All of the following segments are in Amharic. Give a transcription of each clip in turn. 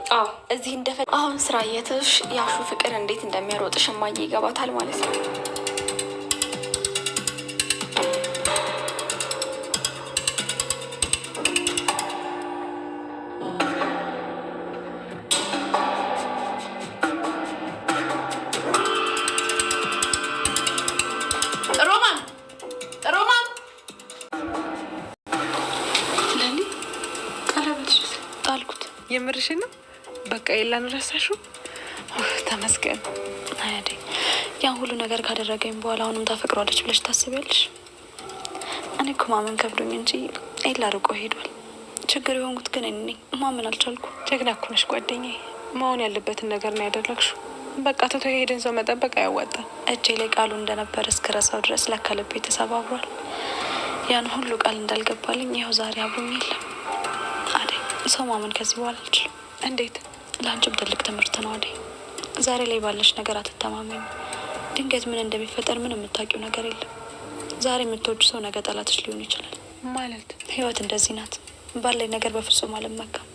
አዎ እዚህ አሁን ስራ የትሽ ያሹ ፍቅር እንዴት እንደሚያሮጥሽ እማዬ ይገባታል ማለት ነው። የምርሽን ነው? በቃ የላን ረሳሽው? ተመስገን። አያዴ ያን ሁሉ ነገር ካደረገኝ በኋላ አሁንም ታፈቅሯለች ብለሽ ታስቢያለሽ? እኔ እኮ ማመን ከብዶኝ እንጂ ኤላ ርቆ ሄዷል። ችግር የሆንኩት ግን እኔ ማመን አልቻልኩ። ጀግና እኮ ነሽ ጓደኛዬ። መሆን ያለበትን ነገር ነው ያደረግሽው። በቃ ትቶ የሄደን ሰው መጠበቅ አያዋጣም። እጄ ላይ ቃሉ እንደነበረ እስክረሳው ድረስ ለካ ልቤ ተሰባብሯል። ያን ሁሉ ቃል እንዳልገባልኝ ይኸው ዛሬ አብሮኝ የለም። አደይ ሰው ማመን ከዚህ በኋላ አልችልም። እንዴት? ለአንቺም ትልቅ ትምህርት ነው አደይ። ዛሬ ላይ ባለሽ ነገር አትተማመኝ። ድንገት ምን እንደሚፈጠር ምን የምታውቂው ነገር የለም። ዛሬ የምትወጁ ሰው ነገ ጠላትሽ ሊሆን ይችላል። ማለት ህይወት እንደዚህ ናት። ባለኝ ነገር በፍጹም አልመካም።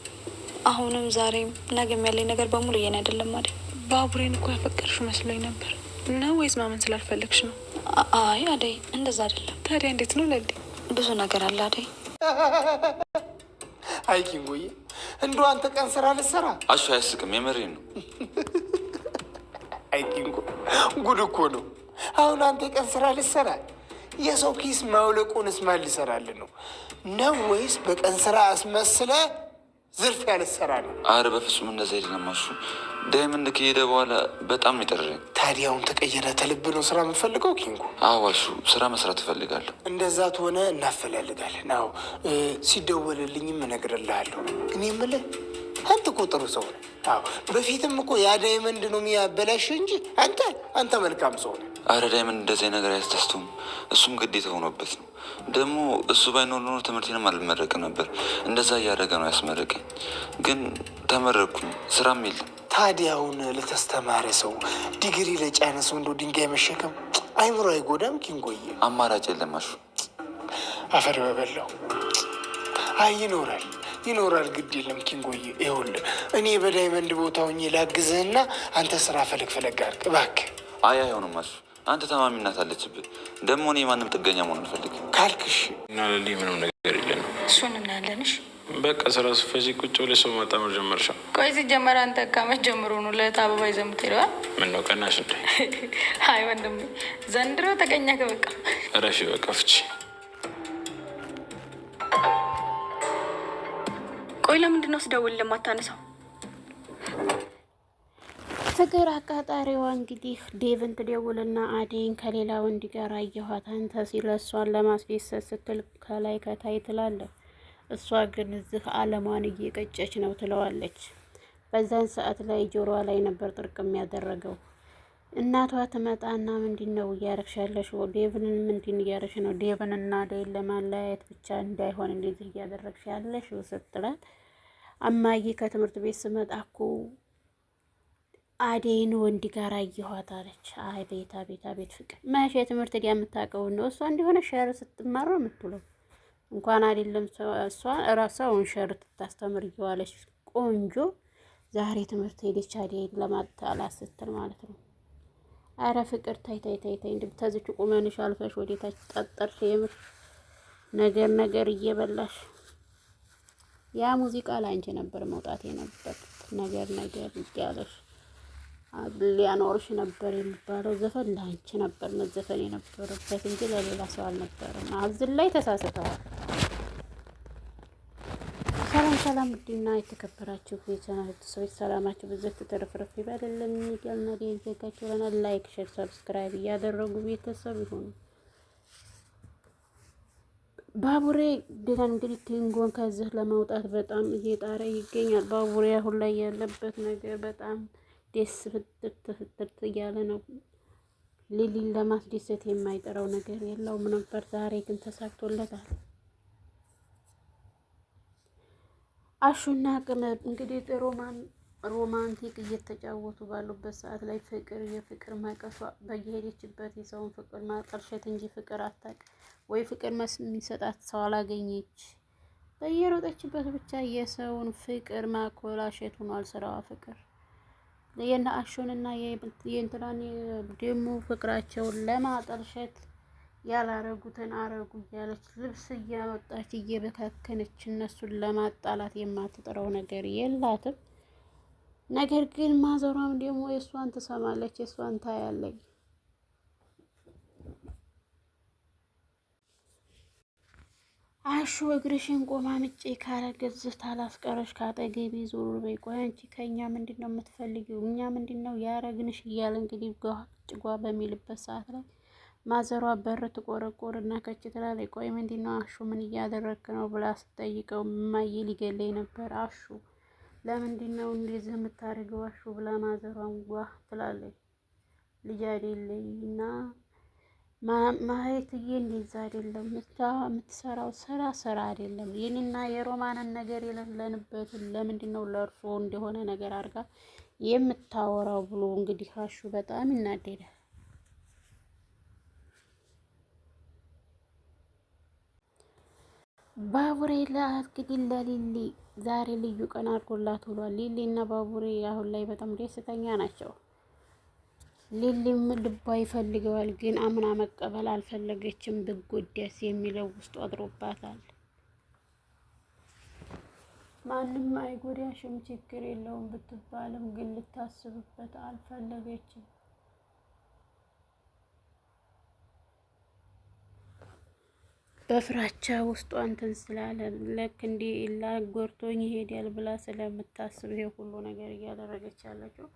አሁንም ዛሬም ነገም ያለኝ ነገር በሙሉ የኔ አይደለም አደይ። ባቡሬን እኮ ያፈቀርሽ መስሎኝ ነበር ነው ወይስ ማመን ስላልፈለግሽ ነው? አይ አደይ እንደዛ አይደለም። ታዲያ እንዴት ነው? ለዲ ብዙ ነገር አለ አደይ። አይኪንጎዬ እንደው አንተ ቀን ስራ ልትሰራ አሹ አያስቅም። የመሬን ነው። አይኪንጎ ጉድ እኮ ነው። አሁን አንተ ቀን ስራ ልትሰራ የሰው ኪስ ማውለቁንስ ማን ሊሰራልን ነው ወይስ በቀን ስራ አስመስለ ዝርፊያ ልትሰራ ነው? አረ በፍጹም እንደዛ አይደለም አሹ። ዳይመንድ ከሄደ በኋላ በጣም ነው የጠረረኝ። ታዲያውን ተቀየረ ተልብ ነው ስራ የምፈልገው ኪንጎ? አዎ አሹ ስራ መስራት እፈልጋለሁ። እንደዛ ትሆነ እናፈላልጋለን። አዎ ሲደወልልኝም እነግርልሃለሁ። እኔ የምልህ አንተ እኮ ጥሩ ሰው ነህ። አዎ በፊትም እኮ ያ ዳይመንድ ነው የሚያበላሽ እንጂ አንተ መልካም ሰው ነህ። አረ ዳይመንድ እንደዚህ ነገር አያስደስተውም። እሱም ግዴታ ሆኖበት ነው። ደግሞ እሱ ባይኖር ኖሮ ትምህርቴንም አልመረቅም ነበር። እንደዛ እያደረገ ነው ያስመረቀኝ። ግን ተመረቅኩኝ፣ ስራም የለም። ታዲያውን ለተስተማረ ሰው ዲግሪ ለጫነ ሰው እንደው ድንጋይ መሸከም አይምሮ አይጎዳም ኪንጎዬ? አማራጭ የለም አሹ። አፈር በበላው። አይ ይኖራል፣ ግድ የለም ኪንጎዬ። ይኸውልህ እኔ በዳይመንድ ቦታ ሆኜ ላግዝህና አንተ ስራ ፈለግ አድርግ እባክህ። አይ አይሆንም አሹ፣ አንተ ታማሚናት አለችብህ። ደግሞ እኔ ማንም ጥገኛ መሆን አልፈልግም። ካልክሽ እና ለሊ ምንም ነገር የለንም። እሱን እናያለንሽ። በቃ ስራ ስፈዚ ቁጭ ብለሽ ሰው ማጣመር ጀመርሻ? ቆይ ሲጀመር አንተ ካመት ጀምሮ ነው ለእህት አበባ ይዘህ የምትሄደው? ምን ነው ቀናሽ እንደ? አይ ወንድሜ ዘንድሮ ተቀኛከ። በቃ እረፊ በቃ ፍቺ። ቆይ ለምንድን ነው ስደውል ለማታነሳው? ፍቅር አቃጣሪዋ እንግዲህ ዴቭን ትደውልና አደይን ከሌላ ወንድ ጋር አየኋት አንተ ሲል እሷን ለማስደሰት ስትል ከላይ ከታይ ትላለህ። እሷ ግን እዚህ አለሟን እየቀጨች ነው ትለዋለች። በዛን ሰዓት ላይ ጆሮዋ ላይ ነበር ጥርቅም ያደረገው። እናቷ ትመጣና ምንድን ነው እያረግሽ ያለሽው? ዴቭንን ምንድን እያረግሽ ነው? ዴቭንና አደይን ለማለያየት ብቻ እንዳይሆን እንደዚህ እያደረግሽ ያለሽው ስትላት፣ እማዬ ከትምህርት ቤት ስመጣ እኮ አደይን ወንድ ጋር አየኋት አለች። አቤት ፍቅር መቼ ትምህርት ዲያ የምታውቀው ነው? እሷ እንዲሆነ ሸር ስትማር ነው የምትውለው። እንኳን አይደለም እሷ ራሷን ሸር ትታስተምር እየዋለች ቆንጆ ዛሬ ትምህርት ሄደች አደይን ለማጣላት ስትል ማለት ነው። አረ ፍቅር ታይ እንደምታዝቹ ቁመንሽ አልፈሽ ወዴታች ጠጠርሽ። የምር ነገር እየበላሽ ያ ሙዚቃ ላንቺ ነበር መውጣት የነበረበት። ነገር እያለሽ ሊያኖርሽ ነበር የሚባለው ዘፈን ላንቺ ነበር መዘፈን የነበረበት እንጂ ለሌላ ሰው አልነበረም። አዝን ላይ ተሳስተዋል። ሰላም ውድና የተከበራችሁ የቻናል ሰዎች ሰላማችሁ በዘት ተረፍረፍ ይበልልን እያልን እየዘጋችሁ ለናል። ላይክ፣ ሼር፣ ሰብስክራይብ እያደረጉ ቤተሰብ ይሁኑ። ባቡሬ ደህና እንግዲህ ኪንጎን ከዚህ ለማውጣት በጣም እየጣረ ይገኛል። ባቡሬ አሁን ላይ ያለበት ነገር በጣም ደስ ፍትት እያለ ነው። ሊሊን ለማስደሰት የማይጠራው ነገር የለውም ነበር። ዛሬ ግን ተሳክቶለታል። አሹና ቅመም እንግዲህ ሮማንቲክ እየተጫወቱ ባሉበት ሰዓት ላይ የፍቅር መቀሷ በየሄደችበት የሰውን ፍቅር ማጠልሸት እንጂ ፍቅር አታውቅ ወይ ፍቅር የሚሰጣት ሰው አላገኘች። በየሮጠችበት ብቻ የሰውን ፍቅር ማኮላሸት ሆኗል ስራዋ። ፍቅር የነ አሹንና የእንትናን ደግሞ ፍቅራቸውን ለማጠልሸት ያላረጉትን አረጉ እያለች ልብስ እያወጣች እየበካከነች እነሱን ለማጣላት የማትጥረው ነገር የላትም። ነገር ግን ማዘሯም ደግሞ የእሷን ትሰማለች፣ የእሷን ታያለች። አሹ እግርሽን ቆማ ምጬ ካረገዝሽ ታላስቀረሽ ካጠገቤ ዞር በይ። ቆይ አንቺ ከእኛ ምንድን ነው የምትፈልጊው? እኛ ምንድን ነው ያረግንሽ? እያለ እንግዲህ ጭጓ በሚልበት ሰዓት ላይ ማዘሯ በር ትቆረቆር እና ከች ትላለች። ቆይ ምንድን ነው አሹ ምን እያደረግክ ነው ብላ ስጠይቀው እማዬ ሊገለኝ ነበር አሹ ለምንድን ነው እንደዚህ የምታደርገው አሹ ብላ ማዘሯን ጓ ትላለች። ልጅ አይደለኝ እና ማየትዬ እንደዛ አይደለም የምትሰራው ስራ አይደለም። ይህንና የሮማንን ነገር የሌለንበትን ለምንድን ነው ለእርሶ እንደሆነ ነገር አድርጋ የምታወራው ብሎ እንግዲህ አሹ በጣም ይናደዳል። ባቡሬ እንግዲህ ለሊሊ ዛሬ ልዩ ቀን አድርጎላት ውሏል። ሊሊ እና ባቡሬ አሁን ላይ በጣም ደስተኛ ናቸው። ሊሊም ልቧ ይፈልገዋል፣ ግን አምና መቀበል አልፈለገችም። ብጎዳስ የሚለው ውስጡ አድሮባታል። ማንም አይጎዳሽም ችግር የለውም ብትባልም ግን ልታስብበት አልፈለገችም። በፍራቻ ውስጧ እንትን ስላለ ለክ እንዲ ላጎርቶኝ ይሄዳል ብላ ስለምታስብ ይሄ ሁሉ ነገር እያደረገች ያለችው።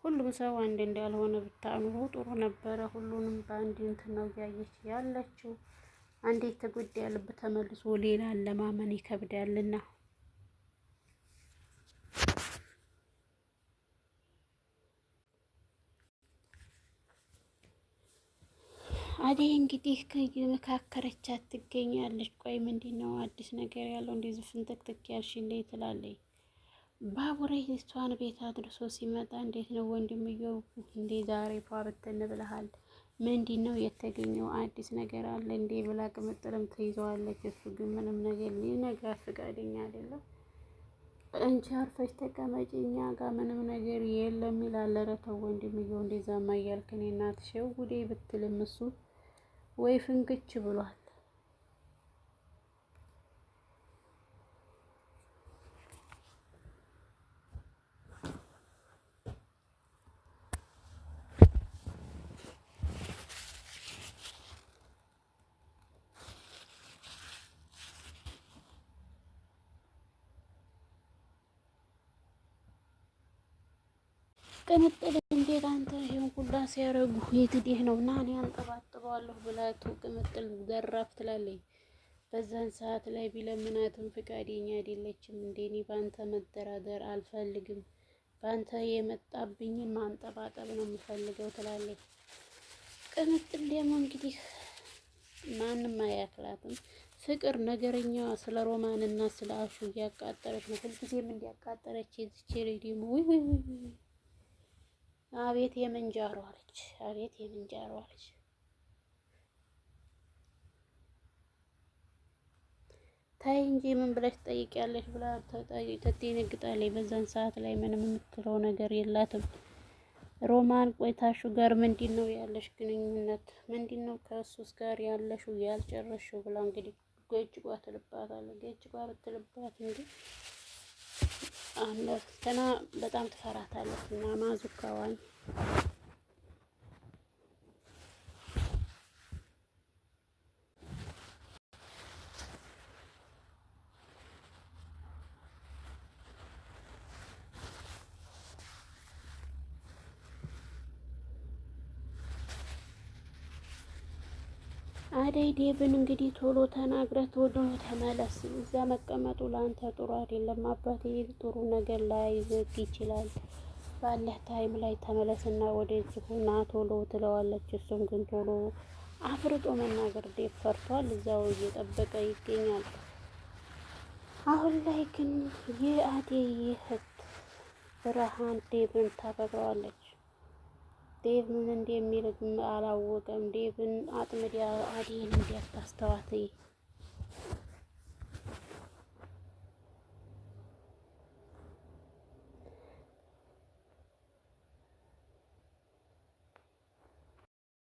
ሁሉም ሰው አንድ እንዳልሆነ ብታኑሮ ጥሩ ነበረ። ሁሉንም በአንድ እንትን ነው እያየች ያለችው። አንዴ ተጎዳ ልብ ተመልሶ ሌላ ለማመን ይከብዳልና አደይ እንግዲህ ከመካከረቻት ትገኛለች። ቆይ ምንድን ነው አዲስ ነገር ያለው? እንደዚህ ፍንጥቅጥቅ ያልሽ እንዴት ትላለች። ባቡሬ እሷን ቤት አድርሶ ሲመጣ እንዴት ነው ወንድምየው? እንዴ ዛሬ ፏ ብትን ብለሃል? ምንድን ነው የተገኘው? አዲስ ነገር አለ እንዴ ብላ ቅምጥልም ትይዘዋለች። እሱ ግን ምንም ነገር ሊነግራት ፈቃደኛ አይደለም። እንጂ አርፈሽ ተቀመጪ እኛ ጋር ምንም ነገር የለም ይላል። ኧረ ተው ወንድምየው እንደዛማ እያልክ እኔ እናትሽ ጉዴ ብትልም እሱ ወይ ፍንክች ብሏል። ቅምጥል እንዴት አንተ ይሄን ሁላ ሲያረጉ የትዴህ ነው ና እኔ አንጠባጥበዋለሁ ብላቱ ቅምጥል ዘራፍ ትላለች። በዛን ሰዓት ላይ ቢለምናትም ፍቃደኛ አይደለችም። እንደኔ ባንተ መደራደር አልፈልግም፣ ባንተ የመጣብኝን ማንጠባጠብ ነው የምፈልገው ትላለች። ቅምጥል ደግሞ እንግዲህ ማንም አያክላትም። ፍቅር ነገረኛ ስለ ሮማንና ስለ አሹ እያቃጠረች ነው። ሁልጊዜም እንዲያቃጠረች የዚች ደግሞ ውይ አቤት የምንጃሮ አለች፣ አቤት የምንጃሮ አለች። ታይ እንጂ ምን ብለሽ ትጠይቂያለሽ ብላ ትደነግጣለች። በዛን ሰዓት ላይ ምንም የምትለው ነገር የላትም። ሮማን ቆይታሹ ጋር ምንድን ነው ያለሽ ግንኙነት? ምንድን ነው ከእሱስ ጋር ያለሽው ያልጨረሽው? ብላ እንግዲህ ገጭጓ ትልባታለች። ገጭጓ ብትልባት እንግዲህ ገና በጣም ትፈራታለች እና ማዙካዋን አደይ ዴብን እንግዲህ ቶሎ ተናግረህ ቶሎ ተመለስ፣ እዛ መቀመጡ ለአንተ ጥሩ አይደለም፣ አባቴ ጥሩ ነገር ላይዘግ ይችላል፣ ባለህ ታይም ላይ ተመለስና ወደዚህ ና ቶሎ ትለዋለች። እሱም ግን ቶሎ አፍርጦ መናገር ዴብ ፈርቷል፣ እዛው እየጠበቀ ይገኛል። አሁን ላይ ግን የአደይ እህት ብርሃን ዴብን ታፈቅረዋለች። ዴቭ ምን እንደሚል አላወቀም። ዴቭን አጥምዳ አደይን እንዲያታስተዋት